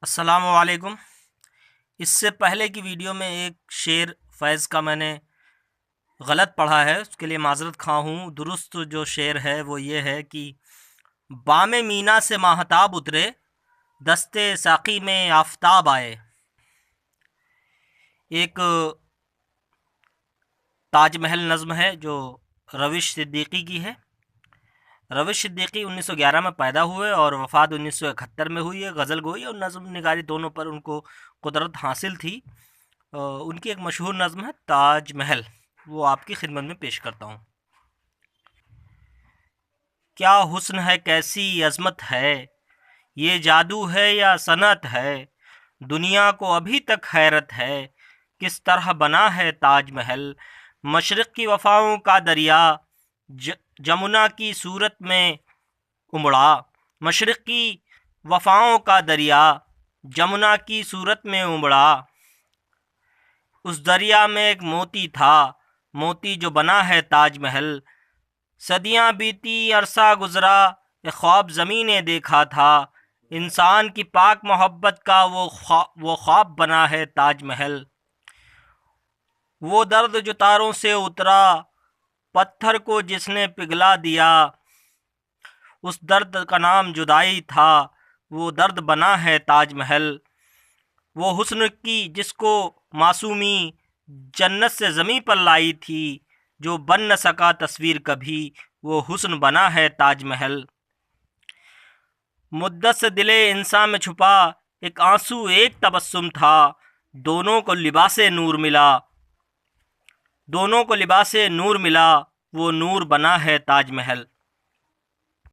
अस्सलामु अलैकुम। इससे पहले की वीडियो में एक शेर फैज़ का मैंने गलत पढ़ा है, उसके लिए माज़रत ख़्वाह हूँ। दुरुस्त जो शेर है वो ये है कि बामे मीना से माहताब उतरे, दस्ते साक़ी में आफ़ताब आए। एक ताजमहल नज़्म है जो रविश सिद्दीकी की है। रविश सिद्दीकी 1911 में पैदा हुए और वफ़ात 1971 में हुई है। गज़ल गोई और नज़्म निगारी दोनों पर उनको कुदरत हासिल थी। उनकी एक मशहूर नज़्म है ताज महल, वो आपकी खिदमत में पेश करता हूँ। क्या हुस्न है, कैसी अज़मत है, ये जादू है या सनत है, दुनिया को अभी तक हैरत है, किस तरह बना है ताज महल। मशरिक़ की वफ़ाओं का दरिया जमुना की सूरत में उमड़ा, मशरिक़ की वफ़ाओं का दरिया जमुना की सूरत में उमड़ा। उस दरिया में एक मोती था, मोती जो बना है ताज महल। सदियाँ बीती, अरसा गुज़रा, एक ख्वाब ज़मीं ने देखा था, इंसान की पाक मोहब्बत का वो ख्वाब बना है ताज महल। वो दर्द जो तारों से उतरा, पत्थर को जिसने पिघला दिया, उस दर्द का नाम जुदाई था, वो दर्द बना है ताज महल। वो हुस्न की जिसको मासूमी जन्नत से ज़मीं पर लाई थी, जो बन न सका तस्वीर कभी, वो हुस्न बना है ताज महल। मुद्दत से दिले इंसान में छुपा एक आंसू एक तबस्सुम था, दोनों को लिबासे नूर मिला, दोनों को लिबासे नूर मिला, वो नूर बना है ताज महल।